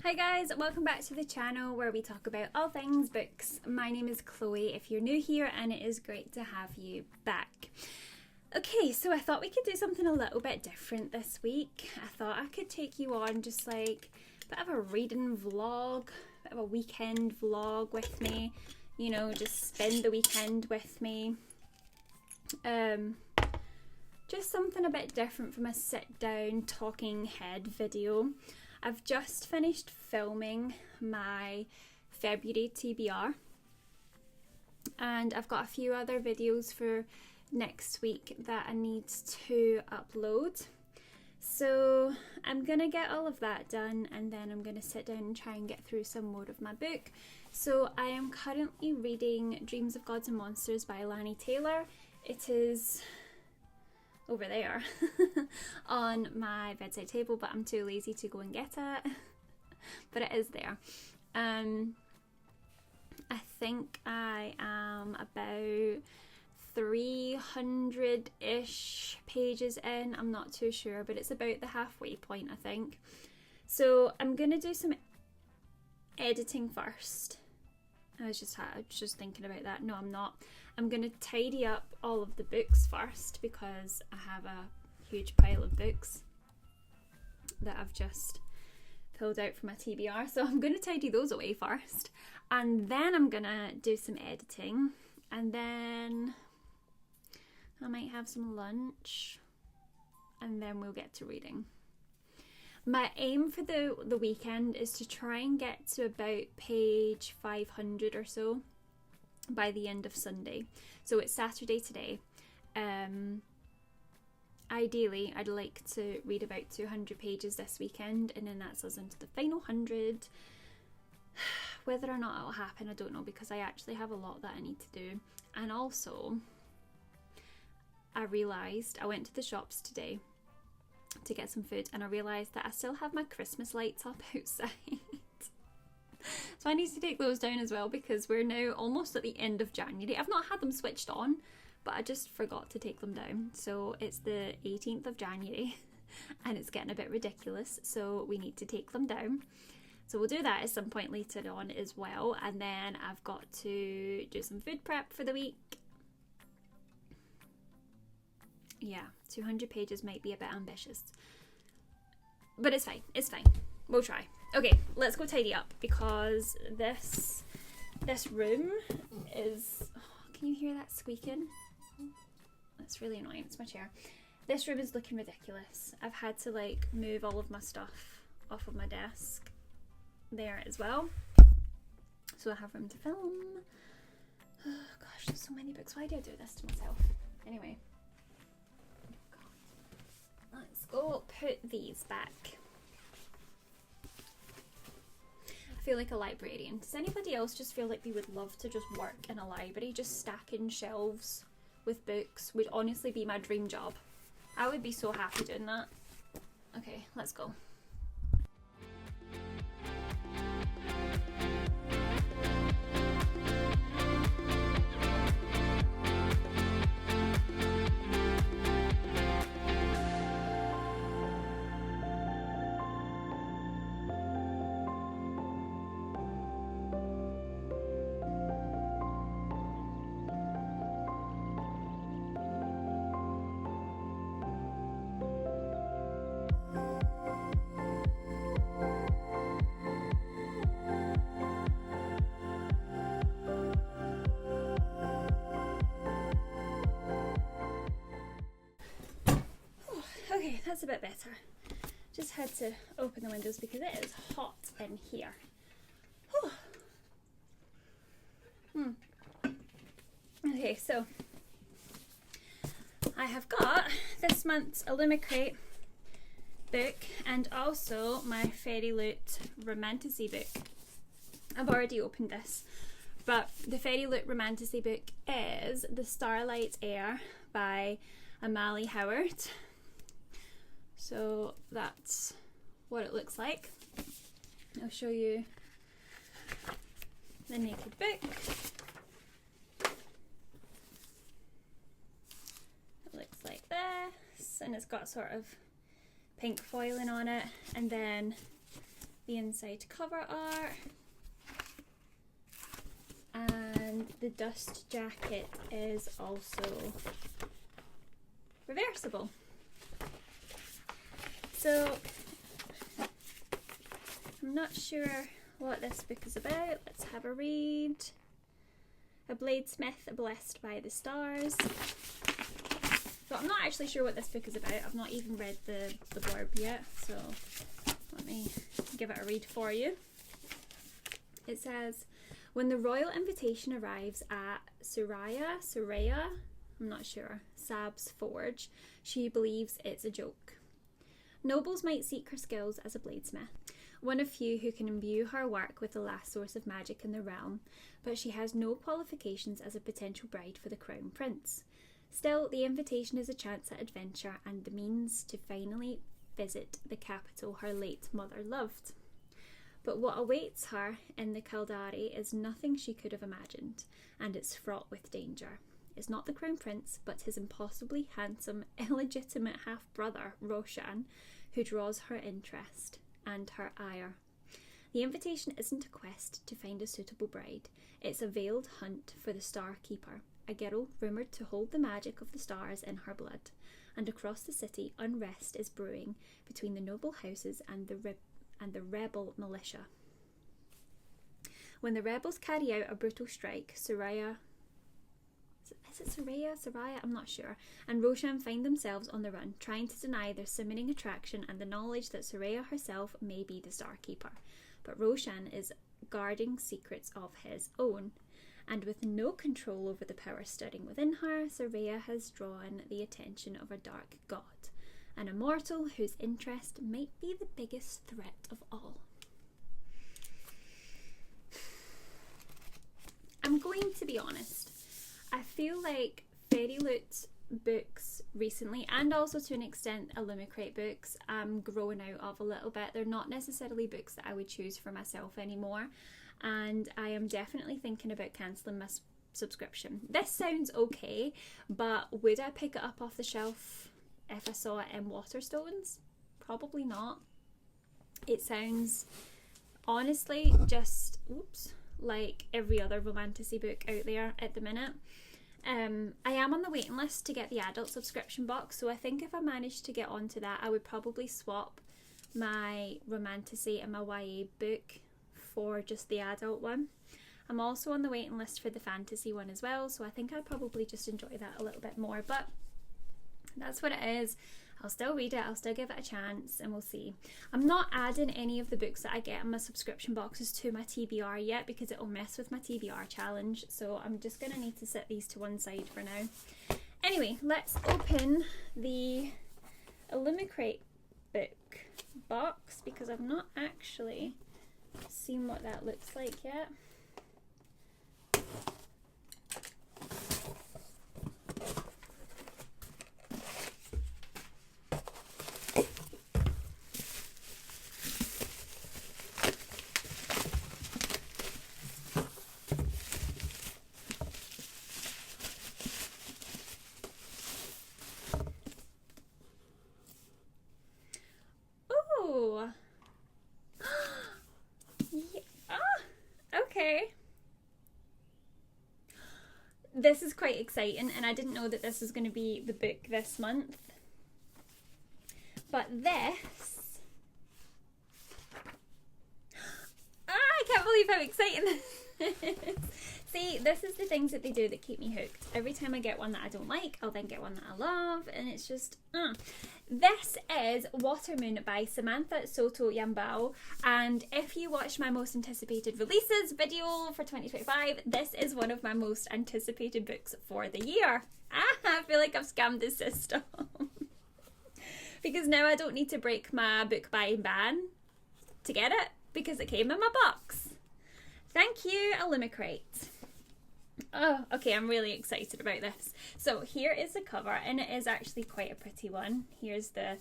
Hi guys, welcome back to the channel where we talk about all things books. My name is Chloe if you're new here, and it is great to have you back. Okay, so I thought we could do something a little bit different this week. I thought I could take you on just like a bit of a reading vlog, a bit of a weekend vlog with me. You know, just spend the weekend with me. Just something a bit different from a sit down talking head video. I've just finished filming my February TBR, and I've got a few other videos for next week that I need to upload. So I'm gonna get all of that done, and then I'm gonna sit down and try and get through some more of my book. So I am currently reading Dreams of Gods and Monsters by Lani Taylor. It is over there on my bedside table, but I'm too lazy to go and get it. But it is there. I think I am about 300-ish pages in. I'm not too sure, but it's about the halfway point, I think. So I'm gonna do some editing first. I was just thinking about that. No, I'm not. I'm going to tidy up all of the books first because I have a huge pile of books that I've just pulled out from my TBR. So I'm going to tidy those away first, and then I'm going to do some editing, and then I might have some lunch, and then we'll get to reading. My aim for the weekend is to try and get to about page 500 or so by the end of Sunday. So it's Saturday today. Ideally, I'd like to read about 200 pages this weekend, and then that's us into the final 100. Whether or not it'll happen, I don't know, because I actually have a lot that I need to do. And also, I realised I went to the shops today to get some food, and I realised that I still have my Christmas lights up outside. So I need to take those down as well, because we're now almost at the end of January. I've not had them switched on, but I just forgot to take them down. So it's the 18th of January and it's getting a bit ridiculous, so we need to take them down. So we'll do that at some point later on as well, and then I've got to do some food prep for the week. Yeah, 200 pages might be a bit ambitious, but it's fine, we'll try. Okay, let's go tidy up, because this room is, can you hear that squeaking? That's really annoying, it's my chair. This room is looking ridiculous. I've had to like move all of my stuff off of my desk there as well, so I have room to film. Oh gosh, there's so many books. Why do I do this to myself? Anyway. Let's go put these back. I feel like a librarian. Does anybody else just feel like they would love to just work in a library? Just stacking shelves with books would honestly be my dream job. I would be so happy doing that. Okay, let's go. Okay, that's a bit better. Just had to open the windows because it is hot in here. Okay, so I have got this month's Illumicrate book and also my Fairy Loot Romantasy book. I've already opened this, but the Fairy Loot Romantasy book is The Starlight Heir by Amalie Howard. So that's what it looks like. I'll show you the naked book. It looks like this, and it's got sort of pink foiling on it, and then the inside cover art. And the dust jacket is also reversible. So I'm not sure what this book is about. Let's have a read. A bladesmith blessed by the stars. So I'm not actually sure what this book is about. I've not even read the blurb yet, so let me give it a read for you. It says, when the royal invitation arrives at Suraya, I'm not sure, Sab's forge, she believes it's a joke. Nobles might seek her skills as a bladesmith, one of few who can imbue her work with the last source of magic in the realm, but she has no qualifications as a potential bride for the crown prince. Still, the invitation is a chance at adventure and the means to finally visit the capital her late mother loved. But what awaits her in the Kaldari is nothing she could have imagined, and it's fraught with danger. It's not the crown prince, but his impossibly handsome, illegitimate half-brother, Roshan, who draws her interest and her ire. The invitation isn't a quest to find a suitable bride. It's a veiled hunt for the Star Keeper, a girl rumoured to hold the magic of the stars in her blood. And across the city, unrest is brewing between the noble houses and the rebel militia. When the rebels carry out a brutal strike, Suraya, I'm not sure, and Roshan find themselves on the run, trying to deny their summoning attraction and the knowledge that Suraya herself may be the Star Keeper. But Roshan is guarding secrets of his own, and with no control over the power stirring within her, Suraya has drawn the attention of a dark god, an immortal whose interest might be the biggest threat of all. I'm going to be honest. I feel like Fairy Loot books recently, and also to an extent Illumicrate books, I'm growing out of a little bit. They're not necessarily books that I would choose for myself anymore, and I am definitely thinking about cancelling my subscription. This sounds okay, but would I pick it up off the shelf if I saw it in Waterstones? Probably not. It sounds honestly just like every other romantasy book out there at the minute. I am on the waiting list to get the adult subscription box, so I think if I managed to get onto that, I would probably swap my romantasy and my YA book for just the adult one. I'm also on the waiting list for the fantasy one as well, so I think I'd probably just enjoy that a little bit more, but that's what it is. I'll still read it, I'll still give it a chance, and we'll see. I'm not adding any of the books that I get in my subscription boxes to my TBR yet because it'll mess with my TBR challenge, so I'm just going to need to set these to one side for now. Anyway, let's open the Illumicrate book box because I've not actually seen what that looks like yet. This is quite exciting, and I didn't know that this was going to be the book this month. But this... I can't believe how exciting this is. See, this is the things that they do that keep me hooked. Every time I get one that I don't like, I'll then get one that I love, and it's just... This is Watermoon by Samantha Soto Yambao, and if you watched my most anticipated releases video for 2025, this is one of my most anticipated books for the year. I feel like I've scammed the system. Because now I don't need to break my book buying ban to get it, because it came in my box. Thank you, Illumicrate. Oh, okay, I'm really excited about this. So here is the cover, and it is actually quite a pretty one. Here's the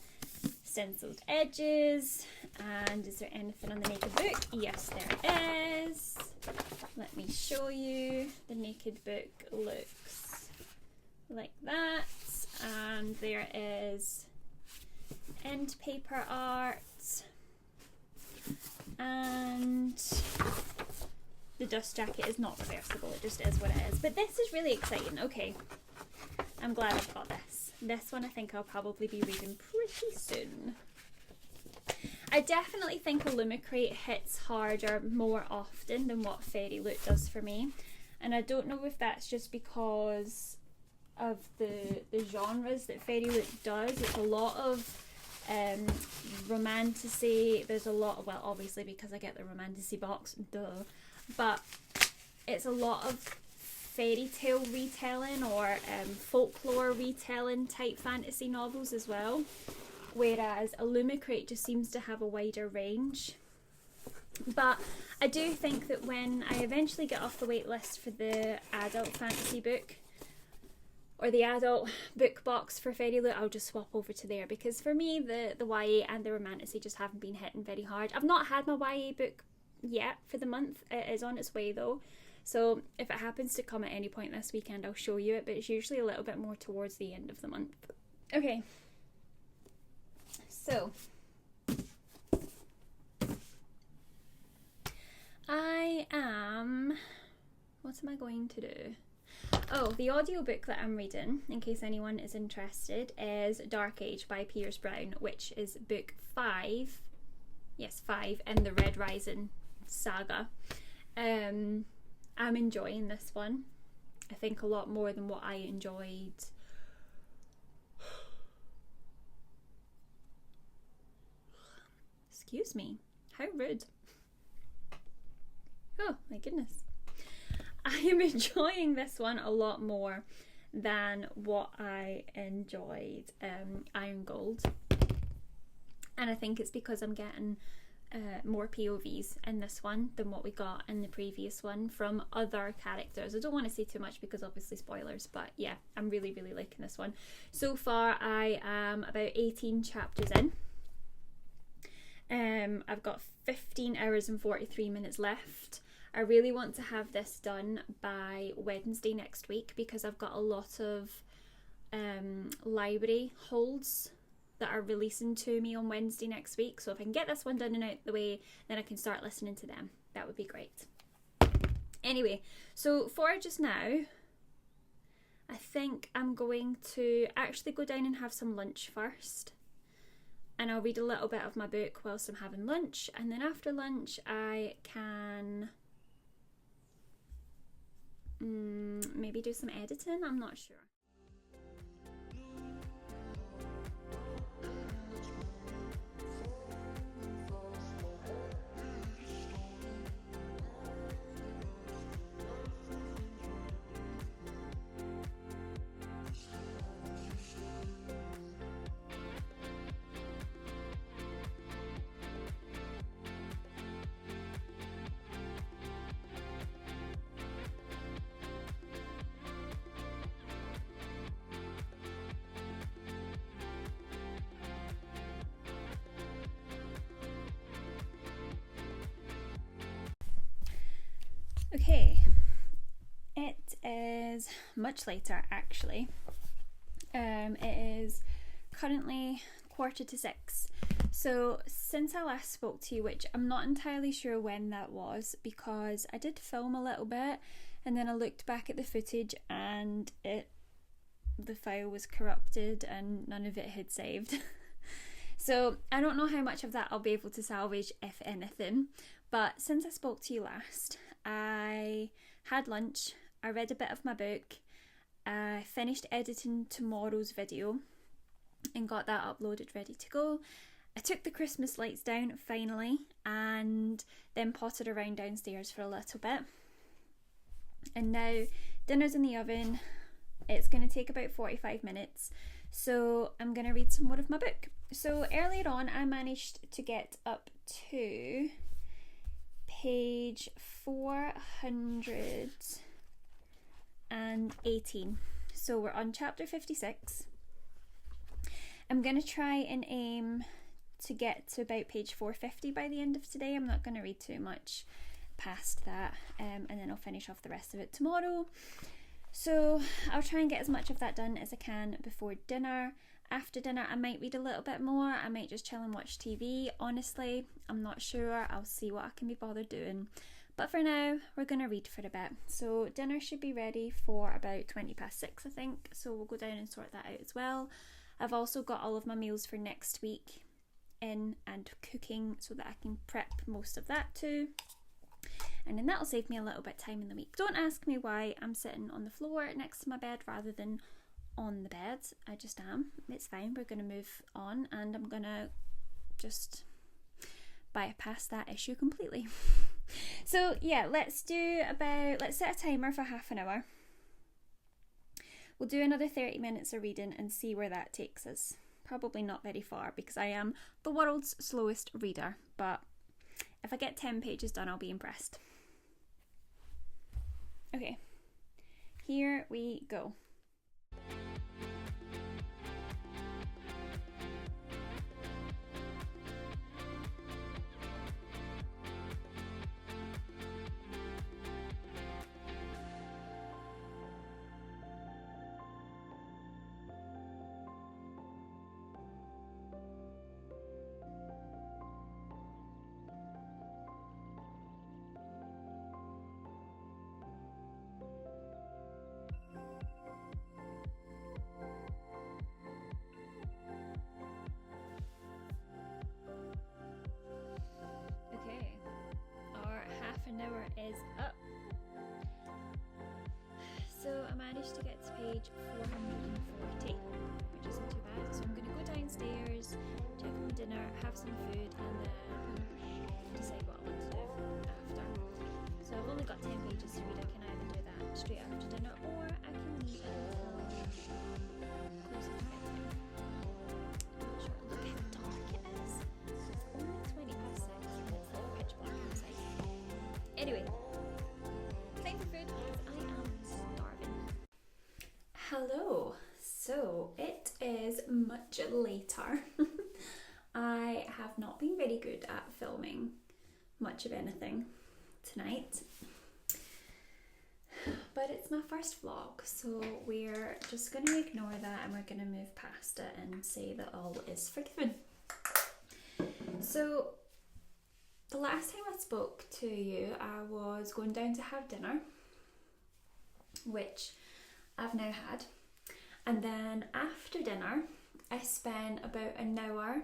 stenciled edges, and is there anything on the naked book? Yes, there is. Let me show you. The naked book looks like that, and there is end paper art, And the dust jacket is not reversible, it just is what it is. But this is really exciting. Okay, I'm glad I've got this. This one I think I'll probably be reading pretty soon. I definitely think Illumicrate hits harder more often than what Fairy Loot does for me. And I don't know if that's just because of the genres that Fairy Loot does. It's a lot of romantasy. There's a lot of, well, obviously because I get the romantasy box, duh. But it's a lot of fairy tale retelling or folklore retelling type fantasy novels as well. Whereas Illumicrate just seems to have a wider range. But I do think that when I eventually get off the wait list for the adult fantasy book, or the adult book box for Fairy Loot, I'll just swap over to there, because for me the YA and the romantasy just haven't been hitting very hard. I've not had my YA book yet for the month. It is on its way though, so if it happens to come at any point this weekend I'll show you it, but it's usually a little bit more towards the end of the month. Okay, so what am I going to do? Oh, the audiobook that I'm reading, in case anyone is interested, is Dark Age by Piers Brown, which is book 5. Yes, 5 in the Red Rising saga. I'm enjoying this one. I think a lot more than what I enjoyed. Excuse me. How rude. Oh my goodness. I am enjoying this one a lot more than what I enjoyed Iron Gold. And I think it's because I'm getting more POVs in this one than what we got in the previous one from other characters. I don't want to say too much because obviously spoilers, but yeah, I'm really, really liking this one. So far I am about 18 chapters in. I've got 15 hours and 43 minutes left. I really want to have this done by Wednesday next week because I've got a lot of library holds that are releasing to me on Wednesday next week. So if I can get this one done and out the way, then I can start listening to them. That would be great. Anyway, so for just now, I think I'm going to actually go down and have some lunch first. And I'll read a little bit of my book whilst I'm having lunch. And then after lunch, I can maybe do some editing. I'm not sure. Okay, it is much later actually. It is currently 5:45. So since I last spoke to you, which I'm not entirely sure when that was because I did film a little bit and then I looked back at the footage and the file was corrupted and none of it had saved. So I don't know how much of that I'll be able to salvage, if anything. But since I spoke to you last, I had lunch, I read a bit of my book, I finished editing tomorrow's video and got that uploaded ready to go. I took the Christmas lights down finally and then potted around downstairs for a little bit. And now dinner's in the oven. It's going to take about 45 minutes. So I'm going to read some more of my book. So earlier on I managed to get up to page 418. So we're on chapter 56. I'm going to try and aim to get to about page 450 by the end of today. I'm not going to read too much past that, and then I'll finish off the rest of it tomorrow. So I'll try and get as much of that done as I can before dinner, after dinner I might read a little bit more, I might just chill and watch TV. Honestly, I'm not sure. I'll see what I can be bothered doing. But for now, we're going to read for a bit. So dinner should be ready for about 6:20, I think. So we'll go down and sort that out as well. I've also got all of my meals for next week in and cooking so that I can prep most of that too. And then that'll save me a little bit of time in the week. Don't ask me why I'm sitting on the floor next to my bed rather than on the bed. I just am. It's fine. We're going to move on and I'm going to just bypass that issue completely. So yeah, let's set a timer for half an hour. We'll do another 30 minutes of reading and see where that takes us. Probably not very far because I am the world's slowest reader, but if I get 10 pages done, I'll be impressed. Okay, here we go. Hour is up. So I managed to get to page 440, which isn't too bad. So I'm going to go downstairs, check on dinner, have some food, and then decide what I want to do after. So I've only got 10 pages to read. I can either do that straight after dinner, or I can leave it until closer to bedtime. I'm not sure. Look how dark it is. It's only 6:20 and it's like pitch black outside. Anyway, time for food because I am starving. Hello, so it is much later. I have not been very good at filming much of anything tonight, but it's my first vlog, so we're just going to ignore that and we're going to move past it and say that all is forgiven. So the last time I spoke to you, I was going down to have dinner, which I've now had. And then after dinner, I spent about an hour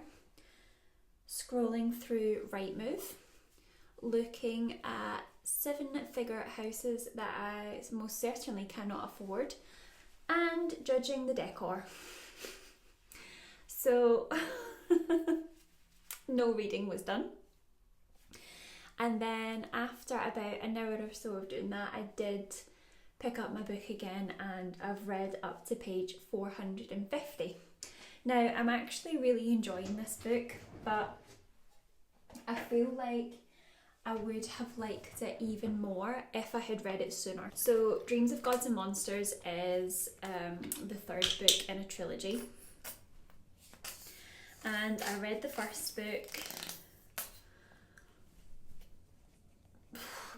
scrolling through Rightmove, looking at 7-figure houses that I most certainly cannot afford, and judging the decor. So, no reading was done. And then after about an hour or so of doing that, I did pick up my book again and I've read up to page 450. Now, I'm actually really enjoying this book, but I feel like I would have liked it even more if I had read it sooner. So, Dreams of Gods and Monsters is the third book in a trilogy. And I read the first book,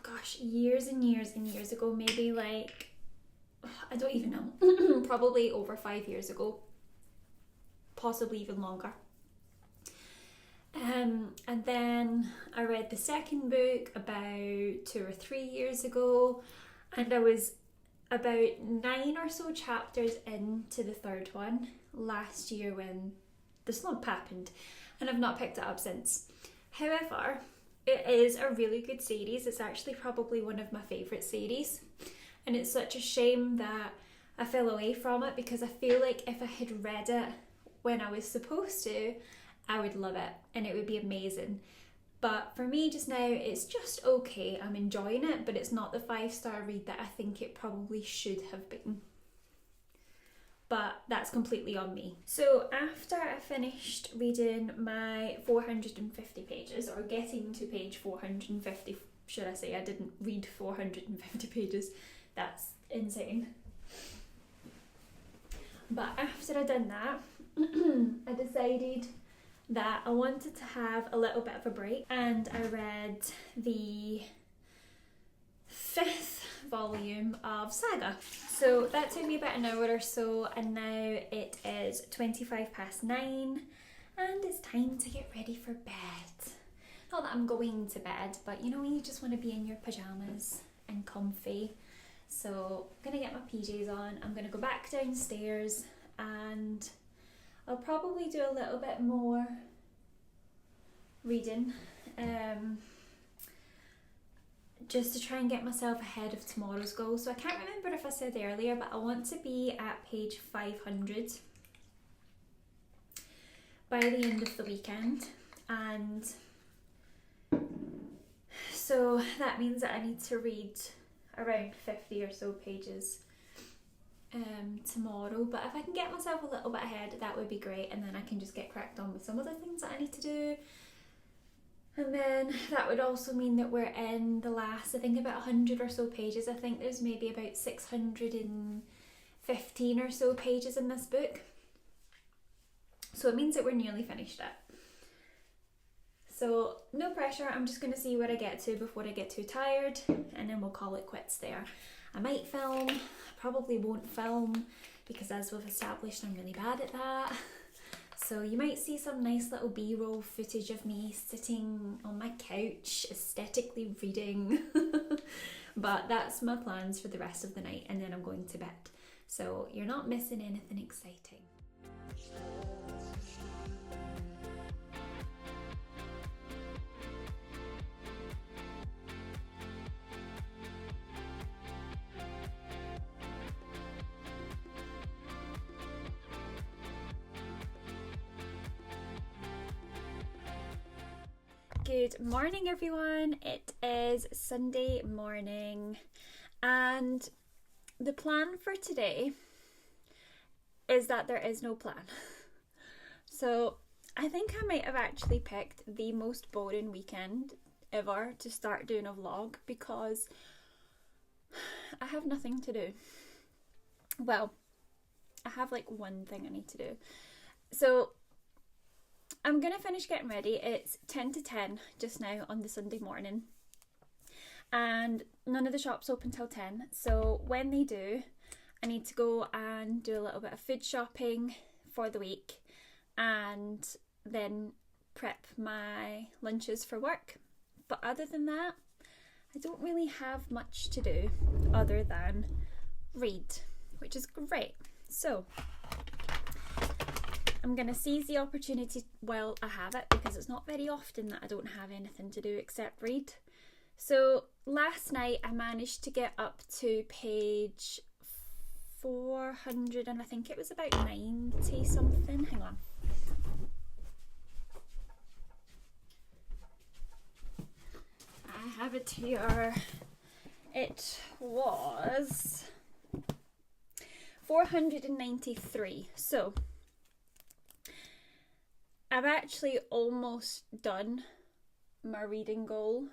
gosh, years and years and years ago, maybe like, I don't even know, probably over 5 years ago, possibly even longer. And then I read the second book about 2 or 3 years ago, and I was about 9 or so chapters into the third one last year when the slump happened, and I've not picked it up since. However, it is a really good series. It's actually probably one of my favourite series, and it's such a shame that I fell away from it because I feel like if I had read it when I was supposed to, I would love it and it would be amazing. But for me just now, it's just okay. I'm enjoying it, but it's not the 5-star read that I think it probably should have been. But that's completely on me. So after I finished reading my 450 pages, or getting to page 450, should I say, I didn't read 450 pages, that's insane. But after I'd done that, I decided that I wanted to have a little bit of a break, and I read the 5th volume of Saga. So that took me about an hour or so, and now it is 9:25, and it's time to get ready for bed. Not that I'm going to bed, but you know when you just want to be in your pyjamas and comfy. So I'm gonna get my PJs on, I'm gonna go back downstairs, and I'll probably do a little bit more reading, just to try and get myself ahead of tomorrow's goal. So I can't remember if I said earlier, but I want to be at page 500 by the end of the weekend, and so that means that I need to read around 50 or so pages tomorrow. But if I can get myself a little bit ahead, that would be great, and then I can just get cracked on with some other things that I need to do. And then that would also mean that we're in the last, I think, about 100 or so pages. I think there's maybe about 615 or so pages in this book. So it means that we're nearly finished it. So no pressure, I'm just going to see where I get to before I get too tired, and then we'll call it quits there. I might film, I probably won't film, because as we've established, I'm really bad at that. So you might see some nice little B-roll footage of me sitting on my couch, aesthetically reading. But that's my plans for the rest of the night, and then I'm going to bed. So you're not missing anything exciting. Good morning, everyone. It is Sunday morning, and the plan for today is that there is no plan. So I think I might have actually picked the most boring weekend ever to start doing a vlog, because I have nothing to do. Well, I have like one thing I need to do. So I'm going to finish getting ready. It's 10 to 10 just now on the Sunday morning, and none of the shops open till 10. So when they do, I need to go and do a little bit of food shopping for the week, and then prep my lunches for work. But other than that, I don't really have much to do other than read, which is great. So I'm going to seize the opportunity while I have it, because it's not very often that I don't have anything to do except read. So last night I managed to get up to page 400, and I think it was about 90 something. Hang on. I have it here. It was 493. So I've actually almost done my reading goal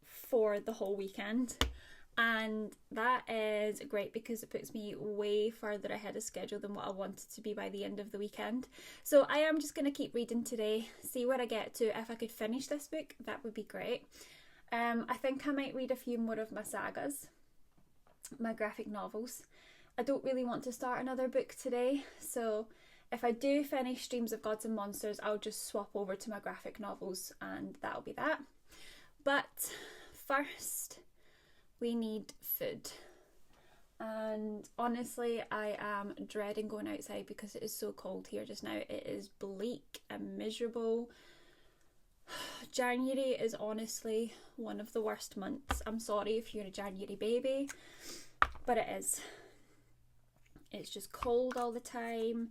for the whole weekend, and that is great because it puts me way further ahead of schedule than what I wanted to be by the end of the weekend. So I am just going to keep reading today, see where I get to. If I could finish this book, that would be great. I think I might read a few more of my sagas, my graphic novels. I don't really want to start another book today, so if I do finish Streams of Gods and Monsters, I'll just swap over to my graphic novels, and that'll be that. But first, we need food. And honestly, I am dreading going outside because it is so cold here just now. It is bleak and miserable. January is honestly one of the worst months. I'm sorry if you're a January baby, but it is. It's just cold all the time.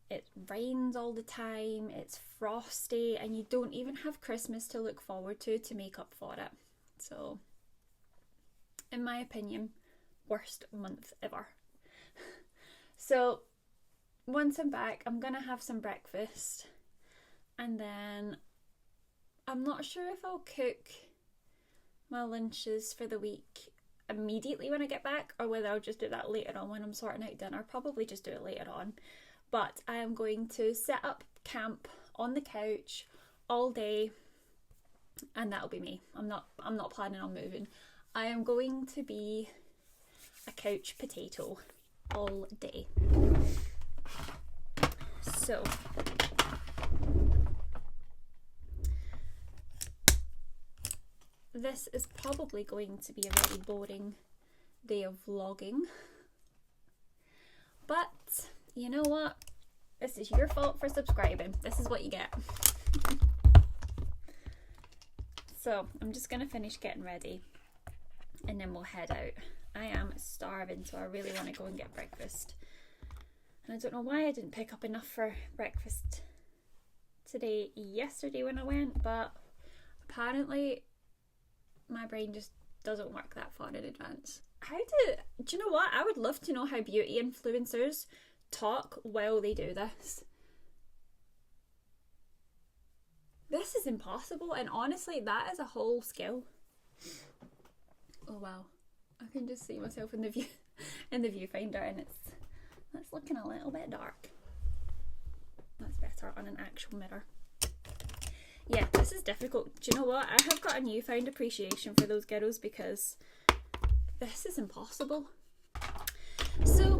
It rains all the time. It's frosty, and you don't even have Christmas to look forward to make up for it. So, in my opinion, worst month ever. So, once I'm back, I'm gonna have some breakfast, and then I'm not sure if I'll cook my lunches for the week immediately when I get back, or whether I'll just do that later on when I'm sorting out dinner. Probably just do it later on. But I am going to set up camp on the couch all day and that'll be me. I'm not planning on moving. I am going to be a couch potato all day. So this is probably going to be a very boring day of vlogging, but you know what? This is your fault for subscribing. This is what you get. So I'm just gonna finish getting ready and then we'll head out. I am starving, so I really want to go and get breakfast. And I don't know why I didn't pick up enough for breakfast yesterday when I went, but apparently my brain just doesn't work that far in advance. Do you know what? I would love to know how beauty influencers talk while they do this. This is impossible, and honestly, that is a whole skill. Oh wow, I can just see myself in the viewfinder, and it's looking a little bit dark. That's better on an actual mirror. Yeah, this is difficult. Do you know what? I have got a newfound appreciation for those girls because this is impossible. So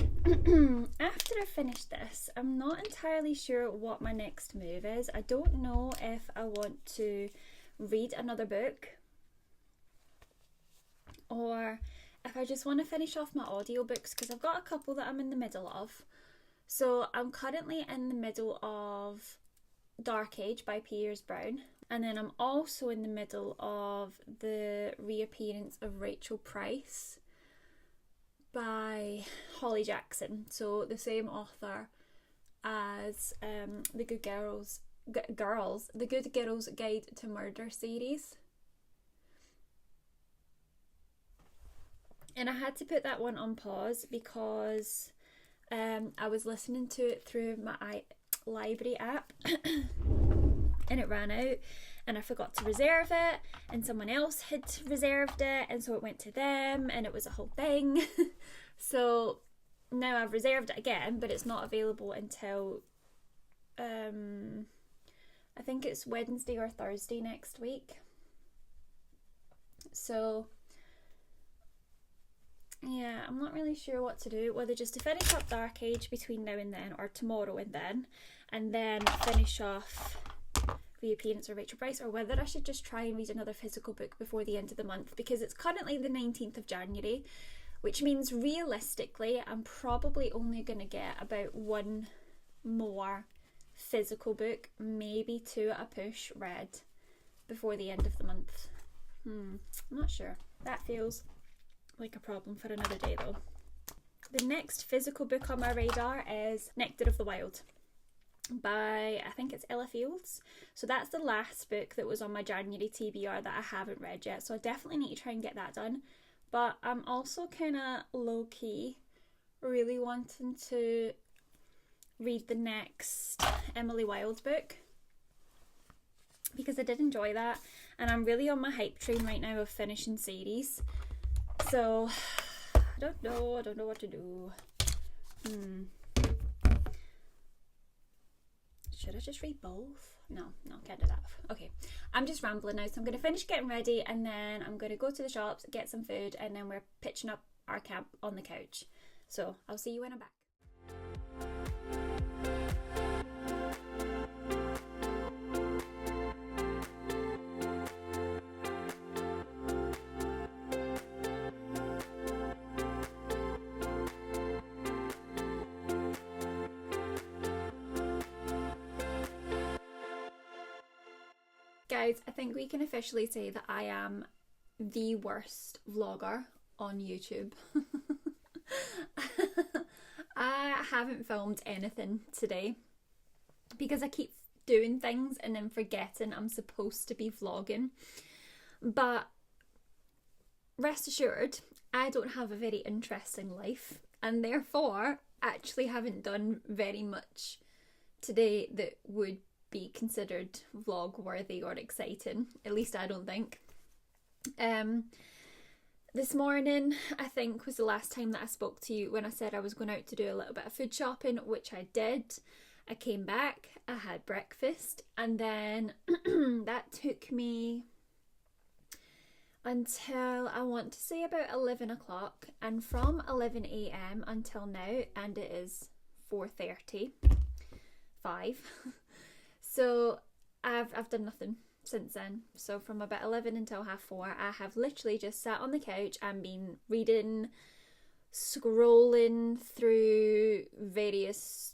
after I finish this, I'm not entirely sure what my next move is. I don't know if I want to read another book or if I just want to finish off my audiobooks, because I've got a couple that I'm in the middle of. So I'm currently in the middle of Dark Age by Piers Brown, and then I'm also in the middle of the reappearance of Rachel Price by Holly Jackson, so the same author as the Good Girls Guide to Murder series. And I had to put that one on pause because I was listening to it through my library app and it ran out and I forgot to reserve it, and someone else had reserved it, and so it went to them and it was a whole thing. So now I've reserved it again, but it's not available until I think it's Wednesday or Thursday next week. So yeah, I'm not really sure what to do, whether just to finish up Dark Age between now and then, or tomorrow and then finish off Reappearance of Rachel Price, or whether I should just try and read another physical book before the end of the month, because it's currently the 19th of January, which means realistically I'm probably only going to get about one more physical book, maybe two at a push, read before the end of the month. I'm not sure. That feels like a problem for another day though. The next physical book on my radar is Nectar of the Wild by, I think it's Ella Fields. So that's the last book that was on my January TBR that I haven't read yet, so I definitely need to try and get that done. But I'm also kind of low-key really wanting to read the next Emily Wilde book, because I did enjoy that, and I'm really on my hype train right now of finishing series. So I don't know what to do. Should I just read both? No, can't do that. Okay, I'm just rambling now, so I'm going to finish getting ready and then I'm going to go to the shops, get some food, and then we're pitching up our camp on the couch. So I'll see you when I'm back. Guys, I think we can officially say that I am the worst vlogger on YouTube. I haven't filmed anything today because I keep doing things and then forgetting I'm supposed to be vlogging. But rest assured, I don't have a very interesting life, and therefore actually haven't done very much today that would be considered vlog worthy or exciting. At least I don't think. This morning I think was the last time that I spoke to you when I said I was going out to do a little bit of food shopping, which I did. I came back, I had breakfast, and then that took me until I want to say about 11 o'clock, and from 11 a.m. until now, and it is 4:35. So I've done nothing since then. So from about 11 until 4:30, I have literally just sat on the couch and been reading, scrolling through various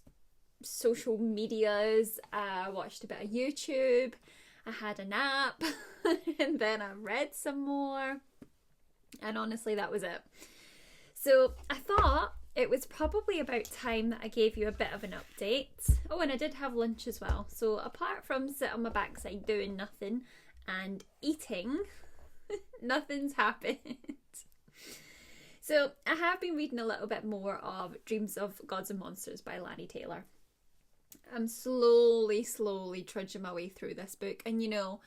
social medias. I watched a bit of YouTube, I had a nap, and then I read some more, and honestly that was it. So I thought it was probably about time that I gave you a bit of an update. Oh, and I did have lunch as well. So apart from sit on my backside doing nothing and eating, nothing's happened. So I have been reading a little bit more of Dreams of Gods and Monsters by Lani Taylor. I'm slowly trudging my way through this book, and you know,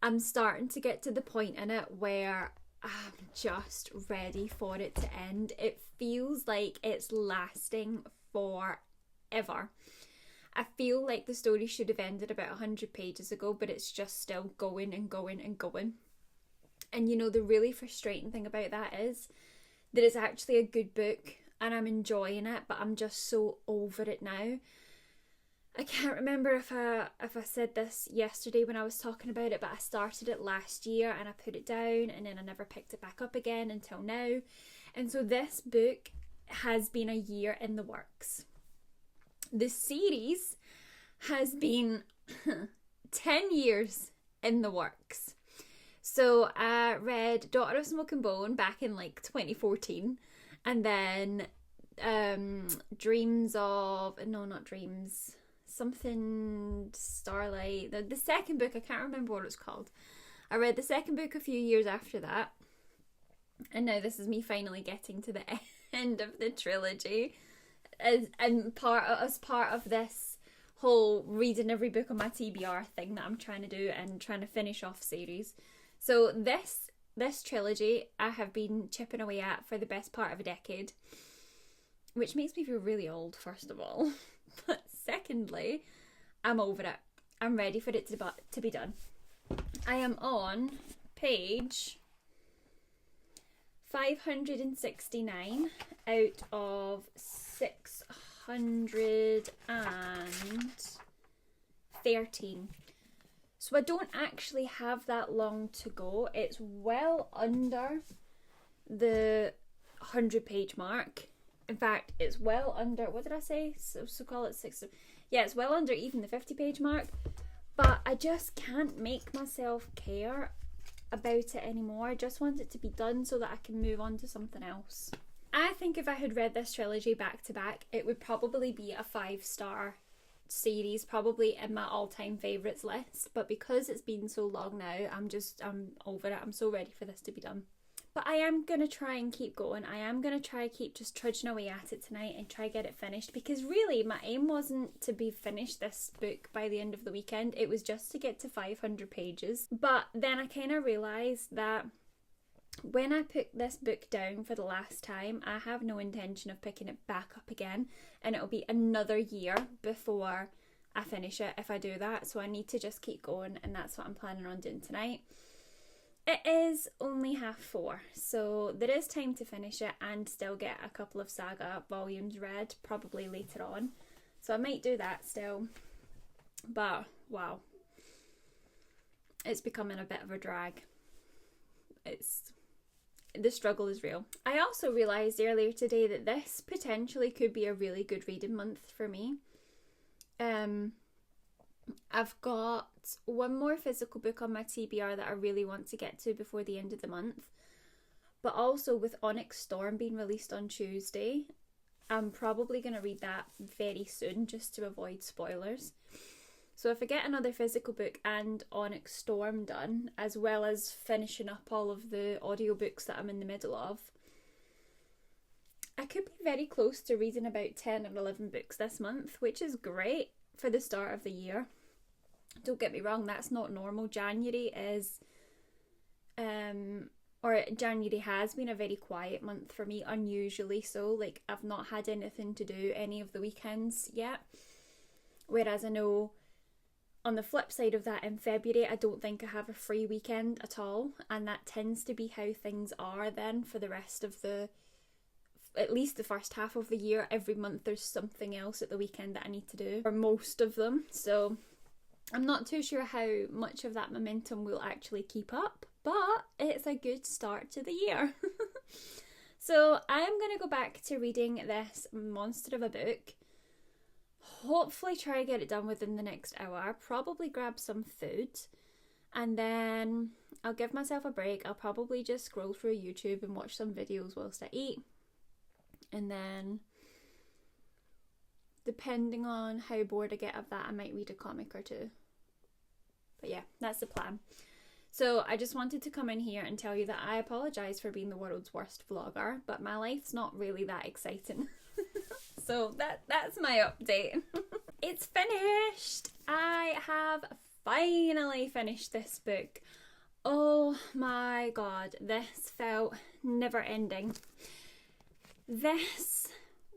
I'm starting to get to the point in it where I'm just ready for it to end. It feels like it's lasting forever. I feel like the story should have ended about 100 pages ago, but it's just still going and going and going. And you know, the really frustrating thing about that is that it's actually a good book and I'm enjoying it, but I'm just so over it now. I can't remember if I said this yesterday when I was talking about it, but I started it last year and I put it down and then I never picked it back up again until now. And so this book has been a year in the works. The series has been 10 years in the works. So I read Daughter of Smoke and Bone back in like 2014, and then something Starlight, the second book, I can't remember what it's called. I read the second book a few years after that, and now this is me finally getting to the end of the trilogy as part of this whole reading every book on my TBR thing that I'm trying to do and trying to finish off series. So this trilogy I have been chipping away at for the best part of a decade, which makes me feel really old, first of all. But secondly, I'm over it. I'm ready for it to be done. I am on page 569 out of 613. So I don't actually have that long to go. It's well under the 100-page mark. In fact, it's well under, what did I say? So call it 6. Yeah, it's well under even the 50-page mark. But I just can't make myself care about it anymore. I just want it to be done so that I can move on to something else. I think if I had read this trilogy back to back, it would probably be a 5-star series, probably in my all-time favourites list. But because it's been so long now, I'm over it. I'm so ready for this to be done. But I am going to try and keep going. I am going to try keep just trudging away at it tonight and try get it finished, because really my aim wasn't to be finished this book by the end of the weekend. It was just to get to 500 pages. But then I kind of realised that when I put this book down for the last time, I have no intention of picking it back up again, and it'll be another year before I finish it if I do that. So I need to just keep going, and that's what I'm planning on doing tonight. It is only 4:30, so there is time to finish it and still get a couple of saga volumes read, probably later on. So I might do that still. But, wow. It's becoming a bit of a drag. The struggle is real. I also realised earlier today that this potentially could be a really good reading month for me. I've got one more physical book on my TBR that I really want to get to before the end of the month. But also with Onyx Storm being released on Tuesday, I'm probably going to read that very soon just to avoid spoilers. So if I get another physical book and Onyx Storm done, as well as finishing up all of the audiobooks that I'm in the middle of, I could be very close to reading about 10 or 11 books this month, which is great for the start of the year. Don't get me wrong, that's not normal. January has been a very quiet month for me, unusually so. Like, I've not had anything to do any of the weekends yet. Whereas I know on the flip side of that, in February, I don't think I have a free weekend at all, and that tends to be how things are then for the rest of at least the first half of the year. Every month there's something else at the weekend that I need to do, or most of them. So I'm not too sure how much of that momentum will actually keep up, but it's a good start to the year. So I'm going to go back to reading this monster of a book. Hopefully try to get it done within the next hour. Probably grab some food, and then I'll give myself a break. I'll probably just scroll through YouTube and watch some videos whilst I eat. And then, depending on how bored I get of that, I might read a comic or two. But yeah, that's the plan. So I just wanted to come in here and tell you that I apologise for being the world's worst vlogger, but my life's not really that exciting. So that's my update. It's finished! I have finally finished this book. Oh my god, this felt never ending. This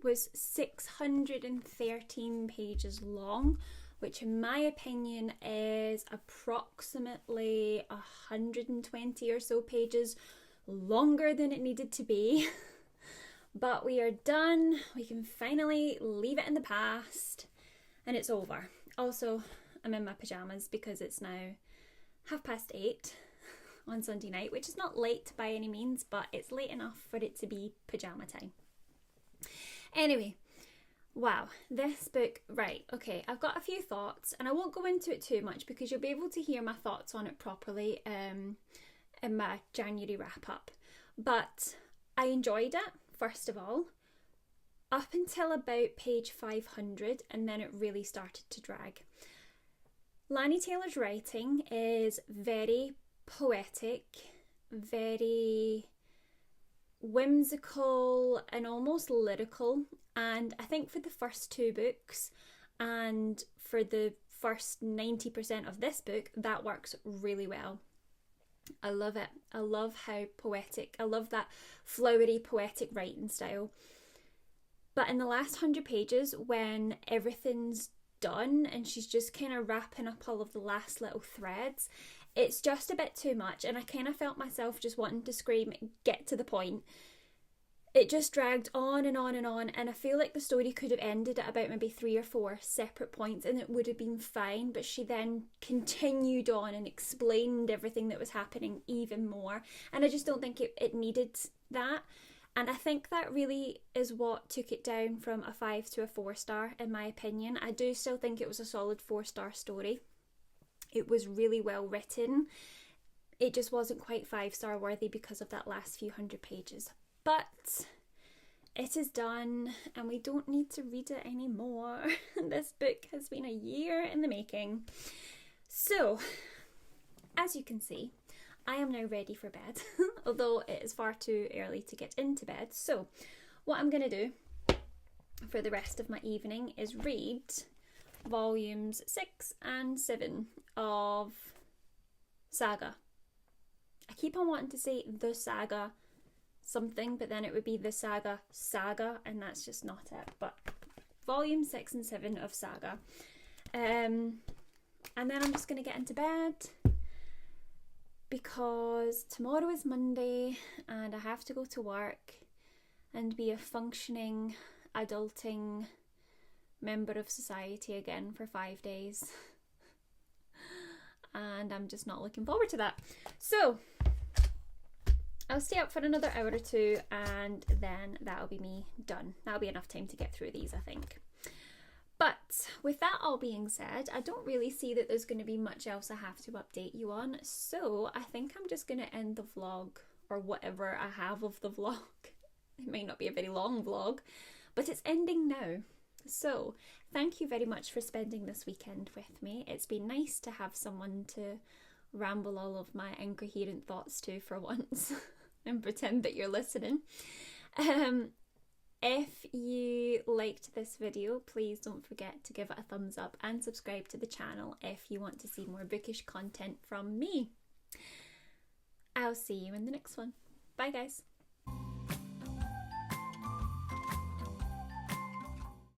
was 613 pages long, which in my opinion is approximately 120 or so pages longer than it needed to be. But we are done. We can finally leave it in the past, and it's over. Also, I'm in my pyjamas because it's now 8:30 on Sunday night, which is not late by any means, but it's late enough for it to be pyjama time. Anyway, wow, this book, right, okay, I've got a few thoughts, and I won't go into it too much because you'll be able to hear my thoughts on it properly in my January wrap up. But I enjoyed it, first of all, up until about page 500, and then it really started to drag. Lani Taylor's writing is very poetic, very whimsical and almost lyrical, and I think for the first two books and for the first 90% of this book, that works really well. I love it. I love how poetic, I love that flowery poetic writing style. But in the last 100 pages, when everything's done and she's just kind of wrapping up all of the last little threads, it's just a bit too much, and I kind of felt myself just wanting to scream, get to the point. It just dragged on and on and on, and I feel like the story could have ended at about maybe 3 or 4 separate points and it would have been fine, but she then continued on and explained everything that was happening even more, and I just don't think it needed that. And I think that really is what took it down from a 5 to a 4 star, in my opinion. I do still think it was a solid 4-star story. It was really well written. It just wasn't quite 5-star worthy because of that last few 100 pages. But it is done, and we don't need to read it anymore. This book has been a year in the making. So, as you can see, I am now ready for bed, although it is far too early to get into bed. So, what I'm going to do for the rest of my evening is read volumes 6 and 7 of Saga. I keep on wanting to say the Saga something, but then it would be the Saga, and that's just not it. But volume 6 and 7 of Saga. And then I'm just going to get into bed, because tomorrow is Monday and I have to go to work and be a functioning, adulting member of society again for 5 days. And I'm just not looking forward to that. So I'll stay up for another hour or two, and then that'll be me done. That'll be enough time to get through these, I think. But with that all being said, I don't really see that there's going to be much else I have to update you on. So I think I'm just going to end the vlog, or whatever I have of the vlog. It might not be a very long vlog, but it's ending now. So thank you very much for spending this weekend with me. It's been nice to have someone to ramble all of my incoherent thoughts to for once and pretend that you're listening. If you liked this video, please don't forget to give it a thumbs up and subscribe to the channel if you want to see more bookish content from me. I'll see you in the next one. Bye guys.